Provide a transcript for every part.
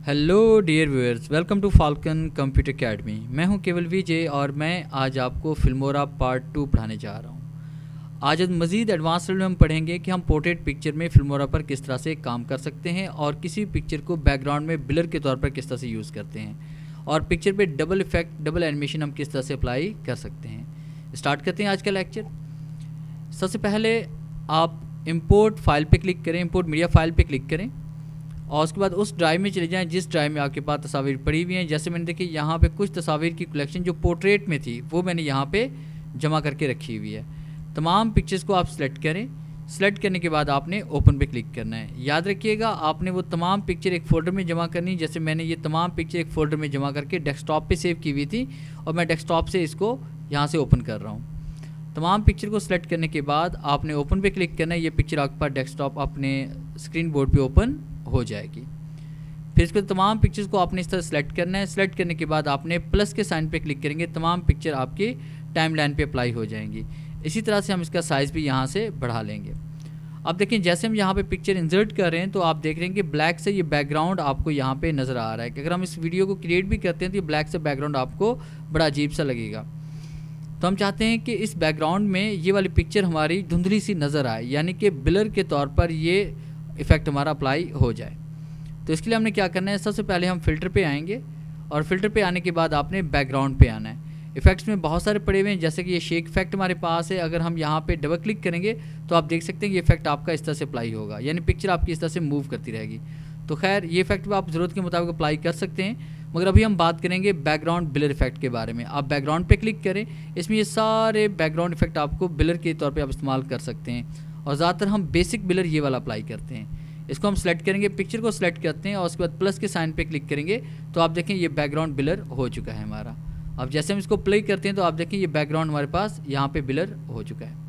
Hello dear viewers, welcome to Falcon computer academy. मैं हूं केवल विजय और मैं आज आपको फिल्मोरा पार्ट 2 पढ़ाने जा रहा हूं। आज मज़ीद एडवांस लेवल में हम पढ़ेंगे कि हम पोर्ट्रेट पिक्चर में फिल्मोरा पर किस तरह से काम कर सकते हैं और किसी पिक्चर को बैकग्राउंड में ब्लर के तौर पर किस तरह से यूज़ करते हैं और पिक्चर पे डबल इफेक्ट, डबल एनिमेशन हम किस तरह से अप्लाई कर सकते हैं। स्टार्ट करते हैं आज का लेक्चर। सबसे पहले आप इंपोर्ट फाइल पे क्लिक करें, इंपोर्ट मीडिया फाइल पे क्लिक करें और उसके बाद उस ड्राइव में चले जाएं जिस ड्राइव में आपके पास तस्वीर पड़ी हुई हैं। जैसे मैंने देखी यहाँ पे कुछ तस्वीर की कलेक्शन जो पोर्ट्रेट में थी वो मैंने यहाँ पे जमा करके रखी हुई है। तमाम पिक्चर्स को आप सेलेक्ट करें। सेलेक्ट करने के बाद आपने ओपन पे क्लिक करना है। याद रखिएगा आपने वो तमाम पिक्चर एक फ़ोल्डर में जमा करनी। जैसे मैंने ये तमाम पिक्चर एक फ़ोल्डर में जमा करके डेस्कटॉप पर सेव की हुई थी और मैं डेस्कटॉप से इसको यहाँ से ओपन कर रहा हूँ। तमाम पिक्चर को सिलेक्ट करने के बाद आपने ओपन पे क्लिक करना है। ये पिक्चर आपके पास डेस्कटॉप अपने स्क्रीन बोर्ड पे ओपन हो जाएगी। फिर इसके तमाम पिक्चर्स को आपने इस तरह सेलेक्ट करना है। सेलेक्ट करने के बाद आपने प्लस के साइन पे क्लिक करेंगे, तमाम पिक्चर आपकी टाइमलाइन पे अप्लाई हो जाएंगी। इसी तरह से हम इसका साइज़ भी यहाँ से बढ़ा लेंगे। अब देखें जैसे हम यहाँ पे पिक्चर इंसर्ट कर रहे हैं तो आप देख रहे हैं कि ब्लैक से ये बैकग्राउंड आपको यहाँ पे नज़र आ रहा है कि अगर हम इस वीडियो को क्रिएट भी करते हैं तो ये ब्लैक से बैकग्राउंड आपको बड़ा अजीब सा लगेगा। तो हम चाहते हैं कि इस बैकग्राउंड में ये वाली पिक्चर हमारी धुंधली सी नज़र आए, यानी कि ब्लर के तौर पर ये इफ़ेक्ट हमारा अप्लाई हो जाए। तो इसके लिए हमने क्या करना है, सबसे पहले हम फ़िल्टर पे आएंगे और फ़िल्टर पे आने के बाद आपने बैकग्राउंड पे आना है। इफ़ेक्ट्स में बहुत सारे पड़े हुए हैं, जैसे कि ये शेक इफेक्ट हमारे पास है। अगर हम यहाँ पे डबल क्लिक करेंगे तो आप देख सकते हैं ये इफेक्ट आपका इस तरह से अप्लाई होगा, यानी पिक्चर आपकी इस तरह से मूव करती रहेगी। तो खैर ये इफेक्ट भी आप ज़रूरत के मुताबिक अप्लाई कर सकते हैं, मगर अभी हम बात करेंगे बैकग्राउंड ब्लर इफेक्ट के बारे में। आप बैकग्राउंड पे क्लिक करें, इसमें ये सारे बैकग्राउंड इफेक्ट आपको ब्लर के तौर पे आप इस्तेमाल कर सकते हैं और ज़्यादातर हम बेसिक ब्लर ये वाला अप्लाई करते हैं। इसको हम सेलेक्ट करेंगे, पिक्चर को सेलेक्ट करते हैं और उसके बाद प्लस के साइन पे क्लिक करेंगे तो आप देखें ये बैकग्राउंड ब्लर हो चुका है हमारा। अब जैसे हम इसको प्ले करते हैं तो आप देखें ये बैकग्राउंड हमारे पास यहाँ पे ब्लर हो चुका है।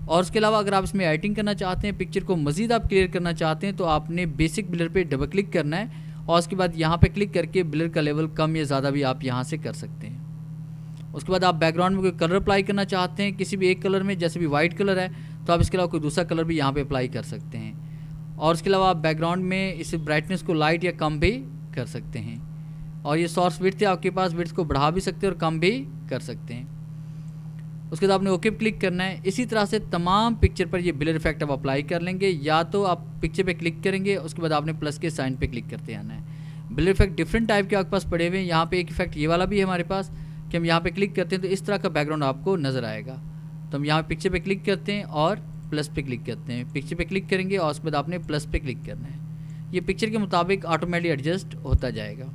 और उसके अलावा अगर आप इसमें एडिटिंग करना चाहते हैं, पिक्चर को मज़ीद आप क्लियर करना चाहते हैं तो आपने बेसिक ब्लर पे डबल क्लिक करना है और उसके बाद यहाँ पे क्लिक करके ब्लर का लेवल कम या ज़्यादा भी आप यहाँ से कर सकते हैं। उसके बाद आप बैकग्राउंड में कोई कलर अप्लाई करना चाहते हैं किसी भी एक कलर में, जैसे भी वाइट कलर है तो आप इसके अलावा कोई दूसरा कलर भी यहाँ पे अप्लाई कर सकते हैं। और उसके अलावा आप बैकग्राउंड में इस ब्राइटनेस को लाइट या कम भी कर सकते हैं। और ये सोर्स विड्थ है आपके पास, विड्थ को बढ़ा भी सकते हैं और कम भी कर सकते हैं। उसके बाद आपने ओके पे क्लिक करना है। इसी तरह से तमाम पिक्चर पर ये ब्लर इफेक्ट आप अप्लाई कर लेंगे। या तो आप पिक्चर पे क्लिक करेंगे, उसके बाद आपने प्लस के साइन पे क्लिक करते आना है। ब्लर इफेक्ट डिफरेंट टाइप के आपके पास पड़े हुए हैं। यहाँ पे एक इफेक्ट ये वाला भी है हमारे पास कि हम यहाँ पे क्लिक करते हैं तो इस तरह का बैकग्राउंड आपको नज़र आएगा। तो हम यहाँ पिक्चर पे क्लिक करते हैं और प्लस पे क्लिक करते हैं। पिक्चर पे क्लिक करेंगे और उसके बाद आपने प्लस पे क्लिक करना है। ये पिक्चर के मुताबिक ऑटोमेटिकली एडजस्ट होता जाएगा।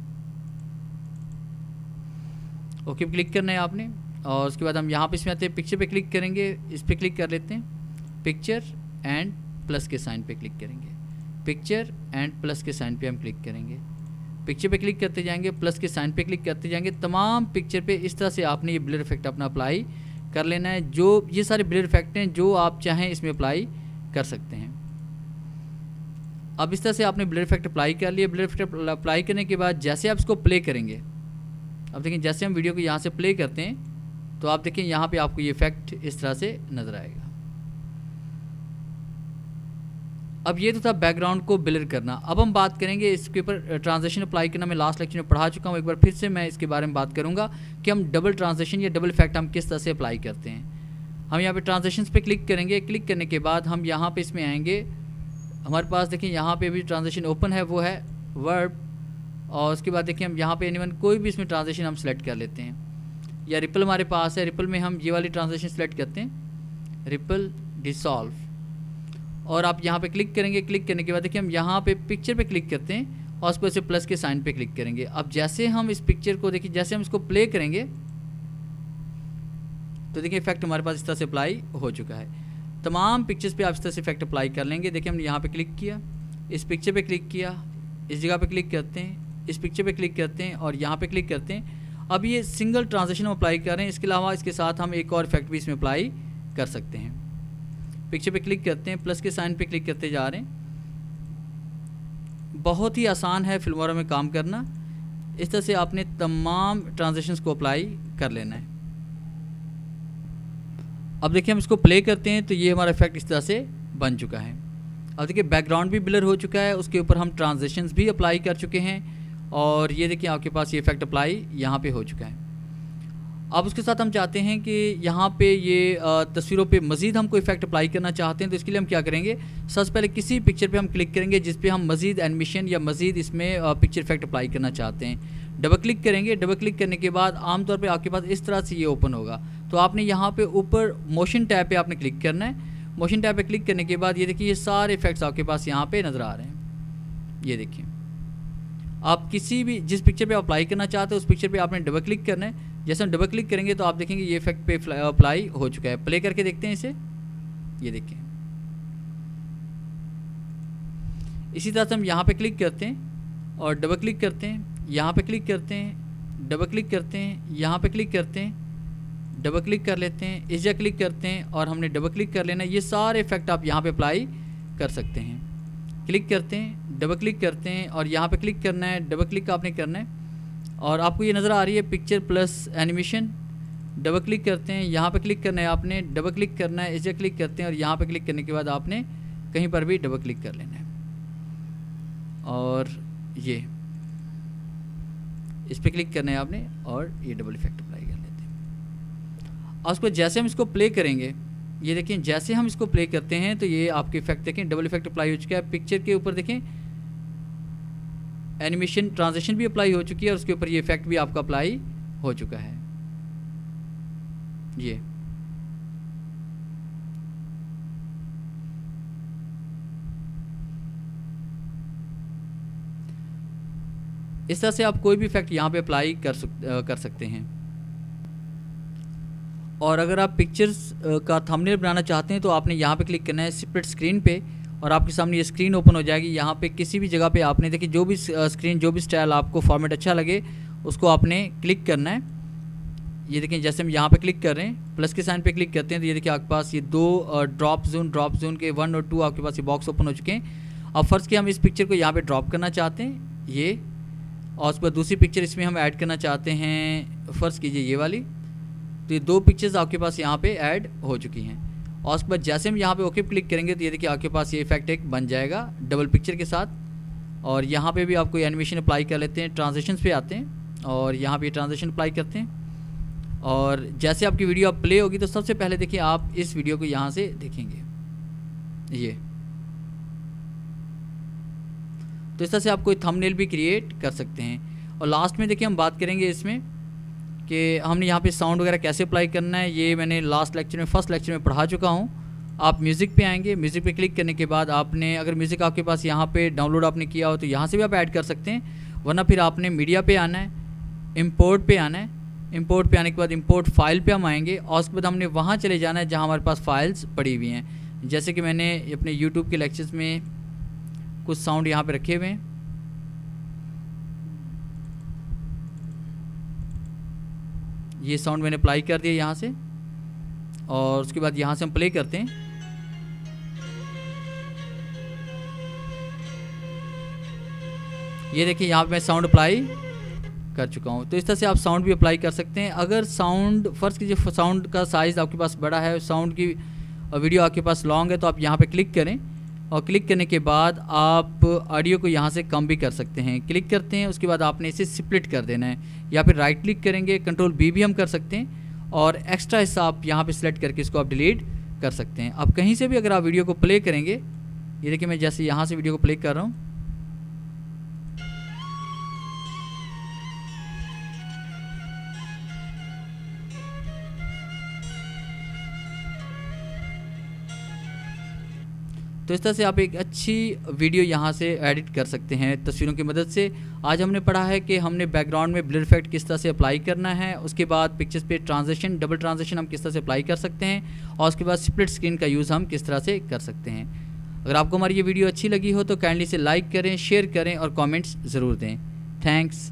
ओके पे क्लिक करना है आपने और उसके बाद हम यहाँ पे इसमें आते हैं, पिक्चर पे क्लिक करेंगे, इस पे क्लिक कर लेते हैं, पिक्चर एंड प्लस के साइन पे क्लिक करेंगे। पिक्चर एंड प्लस के साइन पे हम क्लिक करेंगे। पिक्चर पे क्लिक करते जाएंगे, प्लस के साइन पे क्लिक करते जाएंगे। तमाम पिक्चर पे इस तरह से आपने ये ब्लर इफेक्ट अपना अप्लाई कर लेना है। जो ये सारे ब्लर इफेक्ट हैं जो आप चाहें इसमें अप्लाई कर सकते हैं। अब इस तरह से आपने ब्लर इफेक्ट अप्लाई कर लिया। ब्लर इफेक्ट अप्लाई करने के बाद जैसे आप इसको प्ले करेंगे, अब देखिए जैसे हम वीडियो को यहाँ से प्ले करते हैं तो आप देखें यहाँ पे आपको ये इफेक्ट इस तरह से नज़र आएगा। अब ये तो था बैकग्राउंड को ब्लर करना। अब हम बात करेंगे इसके ऊपर ट्रांजिशन अप्लाई करना। मैं लास्ट लेक्चर में पढ़ा चुका हूँ, एक बार फिर से मैं इसके बारे में बात करूँगा कि हम डबल ट्रांजिशन या डबल इफेक्ट हम किस तरह से अप्लाई करते हैं। हम यहाँ पे ट्रांजिशंस पे क्लिक करेंगे। क्लिक करने के बाद हम यहाँ पे इसमें आएंगे। हमारे पास देखिए यहाँ पे भी ट्रांजिशन ओपन है, वो है वर्ब। और उसके बाद देखिए हम यहाँ पे एनीवन कोई भी इसमें ट्रांजिशन हम सेलेक्ट कर लेते हैं। या रिपल हमारे पास है, रिपल में हम ये वाली ट्रांजिशन सेलेक्ट करते हैं, रिपल डिसॉल्व। और आप यहाँ पे क्लिक करेंगे। क्लिक करने के बाद देखिए हम यहाँ पे पिक्चर पे क्लिक करते हैं और उसको ऐसे प्लस के साइन पे क्लिक करेंगे। अब जैसे हम इस पिक्चर को देखिए, जैसे हम इसको प्ले करेंगे तो देखिए इफेक्ट हमारे पास इस तरह से अप्लाई हो चुका है। तमाम पिक्चर्स पे आप इस तरह से इफेक्ट अप्लाई कर लेंगे। देखिए हमने यहाँ पे क्लिक किया, इस पिक्चर पे क्लिक किया, इस जगह पे क्लिक करते हैं, इस पिक्चर पे क्लिक करते हैं और यहाँ पे क्लिक करते हैं। अब ये सिंगल ट्रांजिशन हम अप्लाई कर रहे हैं। इसके अलावा इसके साथ हम एक और इफेक्ट भी इसमें अप्लाई कर सकते हैं। पिक्चर पे क्लिक करते हैं, प्लस के साइन पे क्लिक करते जा रहे हैं। बहुत ही आसान है फिल्मोरा में काम करना। इस तरह से आपने तमाम ट्रांजिशंस को अप्लाई कर लेना है। अब देखिए हम इसको प्ले करते हैं तो ये हमारा इफेक्ट इस तरह से बन चुका है। अब देखिए बैकग्राउंड भी ब्लर हो चुका है, उसके ऊपर हम ट्रांजिशंस भी अप्लाई कर चुके हैं और ये देखिए आपके पास ये इफेक्ट अप्लाई यहाँ पे हो चुका है। अब उसके साथ हम चाहते हैं कि यहाँ पे ये तस्वीरों पे मज़ीद हम कोई इफेक्ट अप्लाई करना चाहते हैं, तो इसके लिए हम क्या करेंगे, सबसे पहले किसी पिक्चर पे हम क्लिक करेंगे जिस पे हम मज़ीद एनिमेशन या मज़ीद इसमें पिक्चर इफेक्ट अप्लाई करना चाहते हैं। डबल क्लिक करेंगे, डबल क्लिक करने के बाद आमतौर पे आपके पास इस तरह से ये ओपन होगा। तो आपने यहाँ पे ऊपर मोशन टैब पे आपने क्लिक करना है। मोशन टैब पे क्लिक करने के बाद ये देखिए ये सारे इफेक्ट्स आपके पास यहाँ पे नज़र आ रहे हैं। ये देखिए आप किसी भी जिस पिक्चर पे अप्लाई करना चाहते हैं उस पिक्चर पे आपने डबल क्लिक करना है। जैसे हम डबल क्लिक करेंगे तो आप देखेंगे ये इफेक्ट पे अप्लाई हो चुका है। प्ले करके देखते हैं इसे, ये देखिए इसी तरह से हम यहाँ पे क्लिक करते हैं और डबल क्लिक करते हैं, यहाँ पे क्लिक करते हैं, डबल क्लिक करते हैं, यहाँ पे क्लिक करते हैं, डबल क्लिक कर लेते हैं, इस जगह क्लिक करते हैं और हमने डबल क्लिक कर लेना है। ये सारे इफेक्ट आप यहाँ पे अप्लाई कर सकते हैं। क्लिक करते हैं, डबल क्लिक करते हैं और यहाँ पे क्लिक करना है, डबल क्लिक आपने करना है और आपको ये नज़र आ रही है picture plus animation. Double click करते हैं, यहाँ पे क्लिक करना है आपने, डबल क्लिक करना है, इस जगह क्लिक करते हैं और यहाँ पे क्लिक करने के बाद आपने कहीं पर भी डबल क्लिक कर लेना है और ये इस पर क्लिक करना है आपने और ये डबल इफेक्ट अप्लाई कर लेते हैं। और उसको जैसे हम इसको प्ले करेंगे, ये देखें जैसे हम इसको प्ले करते हैं तो ये आपके इफेक्ट देखें डबल इफेक्ट अप्लाई हो चुका है। पिक्चर के ऊपर देखें एनिमेशन ट्रांजिशन भी अप्लाई हो चुकी है और उसके ऊपर ये इफेक्ट भी आपका अप्लाई हो चुका है। ये इस तरह से आप कोई भी इफेक्ट यहाँ पे अप्लाई कर सकते हैं। और अगर आप पिक्चर्स का थंबनेल बनाना चाहते हैं तो आपने यहाँ पे क्लिक करना है स्प्लिट स्क्रीन पे और आपके सामने ये स्क्रीन ओपन हो जाएगी। यहाँ पे किसी भी जगह पे आपने देखिए जो भी स्क्रीन जो भी स्टाइल आपको फॉर्मेट अच्छा लगे उसको आपने क्लिक करना है। ये देखें जैसे हम यहाँ पे क्लिक कर रहे हैं, प्लस के साइन पे क्लिक करते हैं तो ये देखिए आपके पास ये दो ड्रॉप जोन के 1 और 2 आपके पास ये बॉक्स ओपन हो चुके हैं। अब फर्स्ट के हम इस पिक्चर को यहाँ पर ड्रॉप करना चाहते हैं ये, और उसके बाद दूसरी पिक्चर इसमें हम ऐड करना चाहते हैं, फ़र्ज़ कीजिए ये वाली। तो ये 2 पिक्चर्स आपके पास यहाँ पे ऐड हो चुकी हैं और उसके बाद जैसे हम यहाँ पे ओके क्लिक करेंगे तो ये देखिए आपके पास ये इफेक्ट एक बन जाएगा डबल पिक्चर के साथ। और यहाँ पे भी आपको एनिमेशन अप्लाई कर लेते हैं, ट्रांजिशंस पे आते हैं और यहाँ पे ट्रांजिशन अप्लाई करते हैं। और जैसे आपकी वीडियो अब प्ले होगी तो सबसे पहले देखिए आप इस वीडियो को यहाँ से देखेंगे ये, तो इस तरह से आप कोई थंबनेल भी क्रिएट कर सकते हैं। और लास्ट में देखिए हम बात करेंगे इसमें कि हमने यहाँ पे साउंड वगैरह कैसे अप्लाई करना है। ये मैंने लास्ट लेक्चर में फर्स्ट लेक्चर में पढ़ा चुका हूँ। आप म्यूज़िक पे आएंगे, म्यूज़िक पे क्लिक करने के बाद आपने अगर म्यूज़िक आपके पास यहाँ पे डाउनलोड आपने किया हो तो यहाँ से भी आप ऐड कर सकते हैं, वरना फिर आपने मीडिया पे आना है, इंपोर्ट पे आना है। इंपोर्ट पे आने के बाद इंपोर्ट फाइल पे हम आएंगे और उसके बाद हमने वहाँ चले जाना है जहाँ हमारे पास फाइल्स पड़ी हुई हैं। जैसे कि मैंने अपने यूट्यूब के लेक्चर्स में कुछ साउंड यहाँ पे रखे हुए हैं, ये साउंड मैंने अप्लाई कर दिया यहाँ से और उसके बाद यहाँ से हम प्ले करते हैं। ये देखिए यहाँ पे मैं साउंड अप्लाई कर चुका हूँ। तो इस तरह से आप साउंड भी अप्लाई कर सकते हैं। अगर साउंड फ़र्ज़ कीजिए साउंड का साइज़ आपके पास बड़ा है, साउंड की वीडियो आपके पास लॉन्ग है, तो आप यहाँ पे क्लिक करें और क्लिक करने के बाद आप ऑडियो को यहाँ से कम भी कर सकते हैं। क्लिक करते हैं, उसके बाद आपने इसे स्प्लिट कर देना है या फिर राइट क्लिक करेंगे, कंट्रोल बी भी हम कर सकते हैं और एक्स्ट्रा हिस्सा आप यहाँ पे सिलेक्ट करके इसको आप डिलीट कर सकते हैं। अब कहीं से भी अगर आप वीडियो को प्ले करेंगे, ये देखिए मैं जैसे यहाँ से वीडियो को प्ले कर रहा हूँ, तो इस तरह से आप एक अच्छी वीडियो यहाँ से एडिट कर सकते हैं तस्वीरों की मदद से। आज हमने पढ़ा है कि हमने बैकग्राउंड में ब्लर इफेक्ट किस तरह से अप्लाई करना है, उसके बाद पिक्चर्स पे ट्रांजिशन डबल ट्रांजिशन हम किस तरह से अप्लाई कर सकते हैं और उसके बाद स्प्लिट स्क्रीन का यूज़ हम किस तरह से कर सकते हैं। अगर आपको हमारी ये वीडियो अच्छी लगी हो तो काइंडली से लाइक करें, शेयर करें और कॉमेंट्स ज़रूर दें। थैंक्स।